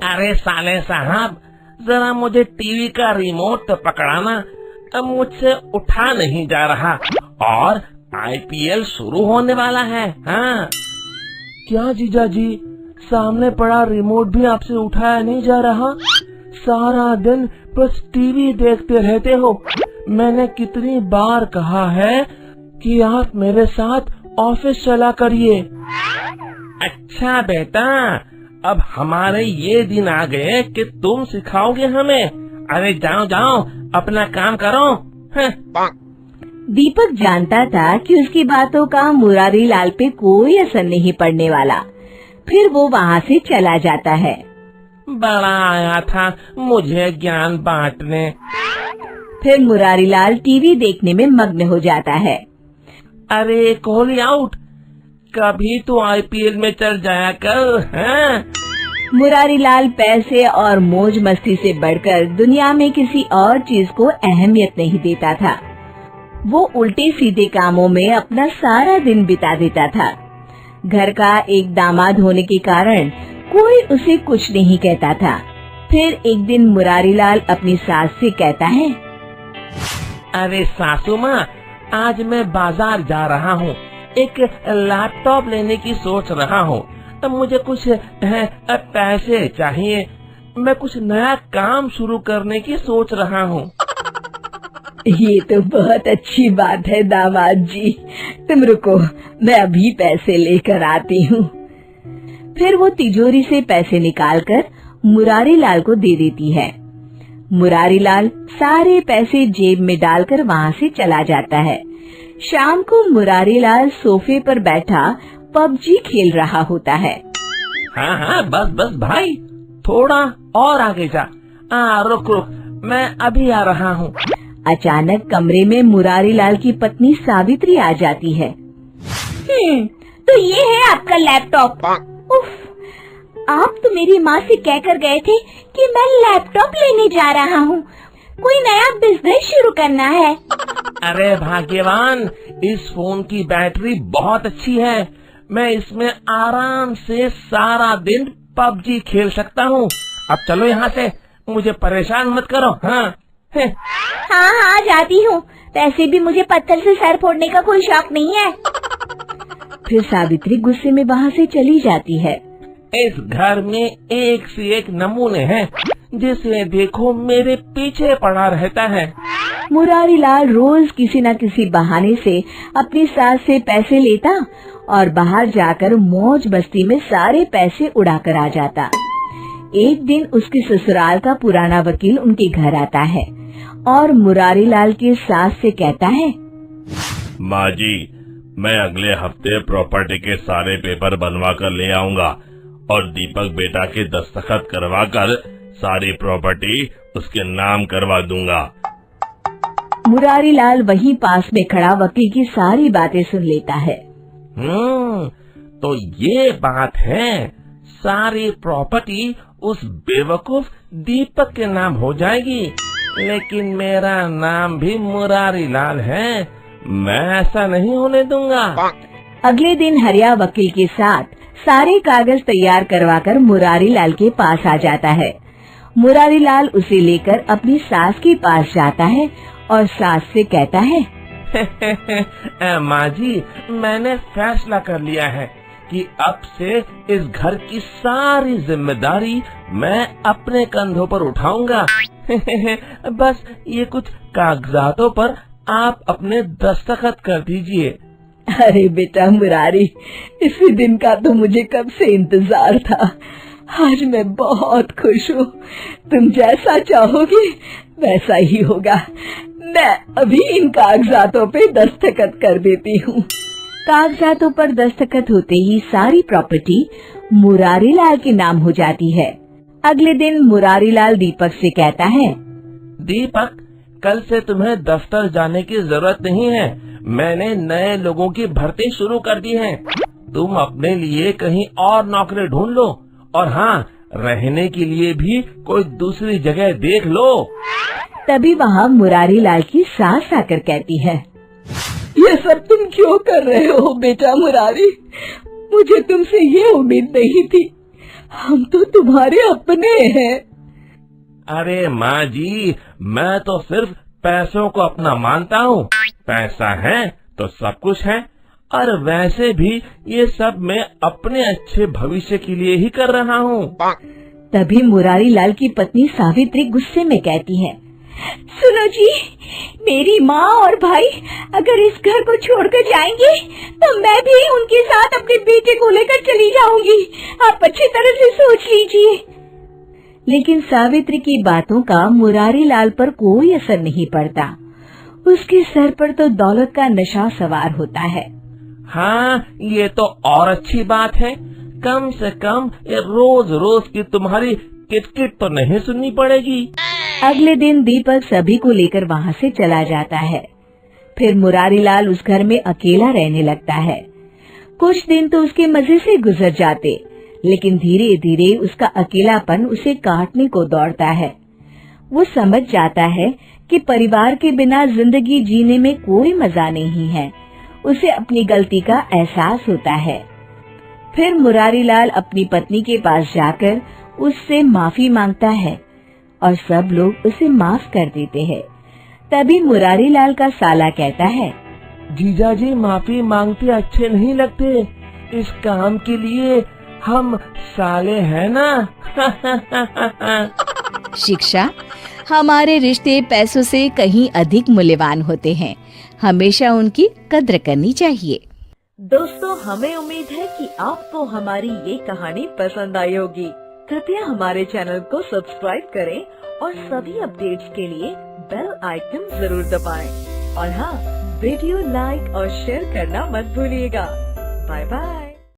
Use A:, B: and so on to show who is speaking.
A: अरे साले साहब, जरा मुझे टीवी का रिमोट तो पकड़ाना, अब मुझसे उठा नहीं जा रहा और आईपीएल शुरू होने वाला है। हाँ
B: क्या जीजा जी, सामने पड़ा रिमोट भी आपसे उठाया नहीं जा रहा? सारा दिन बस टीवी देखते रहते हो। मैंने कितनी बार कहा है कि आप मेरे साथ ऑफिस चला करिए।
A: अच्छा बेटा, अब हमारे ये दिन आ गए कि तुम सिखाओगे हमें। अरे जाओ जाओ, अपना काम करो।
C: दीपक जानता था कि उसकी बातों का मुरारी लाल पे कोई असर नहीं पड़ने वाला। फिर वो वहाँ से चला जाता है।
A: बड़ा आया था मुझे ज्ञान बांटने।
C: फिर मुरारी लाल टीवी देखने में मग्न हो जाता है।
A: अरे कोहली आउट, कभी तो आईपीएल में चल जाया कर। हैं?
C: मुरारी लाल पैसे और मौज मस्ती से बढ़कर दुनिया में किसी और चीज को अहमियत नहीं देता था। वो उल्टे सीधे कामों में अपना सारा दिन बिता देता था। घर का एक दामाद होने के कारण कोई उसे कुछ नहीं कहता था। फिर एक दिन मुरारी लाल अपनी सास से कहता है,
A: अरे सासू माँ, आज मैं बाजार जा रहा हूँ, एक लैपटॉप लेने की सोच रहा हूँ। अब मुझे कुछ पैसे चाहिए, मैं कुछ नया काम शुरू करने की सोच रहा हूँ।
C: ये तो बहुत अच्छी बात है दामाद जी, तुम रुको, मैं अभी पैसे लेकर आती हूँ। फिर वो तिजोरी से पैसे निकालकर मुरारी लाल को दे देती है। मुरारी लाल सारे पैसे जेब में डालकर वहाँ से चला जाता है। शाम को मुरारी लाल सोफे पर बैठा पबजी खेल रहा होता है।
A: हाँ हाँ, बस बस भाई, थोड़ा और आगे जा। रुक रुक, मैं अभी आ रहा हूँ।
C: अचानक कमरे में मुरारी लाल की पत्नी सावित्री आ जाती है। तो ये है आपका लैपटॉप। उफ, आप तो मेरी माँ से कहकर गए थे कि मैं लैपटॉप लेने जा रहा हूँ, कोई नया बिजनेस शुरू करना है।
A: अरे भाग्यवान, इस फोन की बैटरी बहुत अच्छी है, मैं इसमें आराम से सारा दिन पबजी खेल सकता हूँ। अब चलो यहाँ से, मुझे परेशान मत करो। हाँ
C: हाँ जाती हूँ, वैसे भी मुझे पत्थर से सर फोड़ने का कोई शौक नहीं है। फिर सावित्री गुस्से में वहाँ से चली जाती है।
A: इस घर में एक से एक नमूने हैं, जिसे देखो मेरे पीछे पड़ा रहता है।
C: मुरारी लाल रोज किसी न किसी बहाने से अपनी सास से पैसे लेता और बाहर जाकर मौज मस्ती में सारे पैसे उड़ाकर आ जाता। एक दिन उसके ससुराल का पुराना वकील उनके घर आता है और मुरारी लाल की सास से कहता है,
D: माँ जी, मैं अगले हफ्ते प्रॉपर्टी के सारे पेपर बनवा कर ले आऊंगा और दीपक बेटा के दस्तखत करवा कर सारी प्रॉपर्टी उसके नाम करवा दूंगा।
C: मुरारी लाल वहीं पास में खड़ा वकील की सारी बातें सुन लेता है।
A: तो ये बात है, सारी प्रॉपर्टी उस बेवकूफ दीपक के नाम हो जाएगी, लेकिन मेरा नाम भी मुरारी लाल है, मैं ऐसा नहीं होने दूंगा।
C: अगले दिन हरिया वकील के साथ सारे कागज तैयार करवाकर मुरारी लाल के पास आ जाता है। मुरारी लाल उसे लेकर अपनी सास के पास जाता है और सास से कहता है,
A: माँ जी, मैंने फैसला कर लिया है कि अब से इस घर की सारी जिम्मेदारी मैं अपने कंधों पर उठाऊंगा। बस ये कुछ कागजातों पर आप अपने दस्तखत कर दीजिए।
C: अरे बेटा मुरारी, इसी दिन का तो मुझे कब से इंतजार था। आज मैं बहुत खुश हूँ। तुम जैसा चाहोगे वैसा ही होगा। मैं अभी इन कागजातों पे दस्तखत कर देती हूँ। कागजातों पर दस्तखत होते ही सारी प्रॉपर्टी मुरारी लाल के नाम हो जाती है। अगले दिन मुरारी लाल दीपक से कहता है,
A: दीपक, कल से तुम्हें दफ्तर जाने की जरूरत नहीं है, मैंने नए लोगों की भर्ती शुरू कर दी है। तुम अपने लिए कहीं और नौकरी ढूंढ लो, और हाँ, रहने के लिए भी कोई दूसरी जगह देख लो।
C: तभी वहाँ मुरारी लाल की सास आकर कहती है, ये सब तुम क्यों कर रहे हो बेटा मुरारी? मुझे तुमसे ये उम्मीद नहीं थी। हम तो तुम्हारे अपने हैं।
A: अरे माँ जी, मैं तो सिर्फ पैसों को अपना मानता हूँ। पैसा है तो सब कुछ है, और वैसे भी ये सब मैं अपने अच्छे भविष्य के लिए ही कर रहा हूँ।
C: तभी मुरारी लाल की पत्नी सावित्री गुस्से में कहती है, सुनो जी, मेरी माँ और भाई अगर इस घर को छोड़कर जाएंगे तो मैं भी उनके साथ अपने बेटे को लेकर चली जाऊंगी। आप अच्छी तरह से सोच लीजिए। लेकिन सावित्री की बातों का मुरारी लाल पर कोई असर नहीं पड़ता। उसके सर पर तो दौलत का नशा सवार होता है।
A: हाँ, ये तो और अच्छी बात है। कम से कम ये रोज रोज की तुम्हारी किटकिट तो नहीं सुननी पड़ेगी।
C: अगले दिन दीपक सभी को लेकर वहाँ से चला जाता है। फिर मुरारी लाल उस घर में अकेला रहने लगता है। कुछ दिन तो उसके मजे से गुजर जाते, लेकिन धीरे धीरे उसका अकेलापन उसे काटने को दौड़ता है। वो समझ जाता है कि परिवार के बिना जिंदगी जीने में कोई मजा नहीं है। उसे अपनी गलती का एहसास होता है। फिर मुरारी लाल अपनी पत्नी के पास जाकर उससे माफी मांगता है और सब लोग उसे माफ कर देते हैं। तभी मुरारी लाल का साला कहता है,
B: जीजा जी माफी मांगते अच्छे नहीं लगते। इस काम के लिए हम साले हैं ना।
E: शिक्षा, हमारे रिश्ते पैसों से कहीं अधिक मूल्यवान होते हैं। हमेशा उनकी कद्र करनी चाहिए।
C: दोस्तों, हमें उम्मीद है कि आपको हमारी ये कहानी पसंद आई होगी। कृपया हमारे चैनल को सब्सक्राइब करें और सभी अपडेट्स के लिए बेल आइकन जरूर दबाएं। और हाँ, वीडियो लाइक और शेयर करना मत भूलिएगा। Bye bye.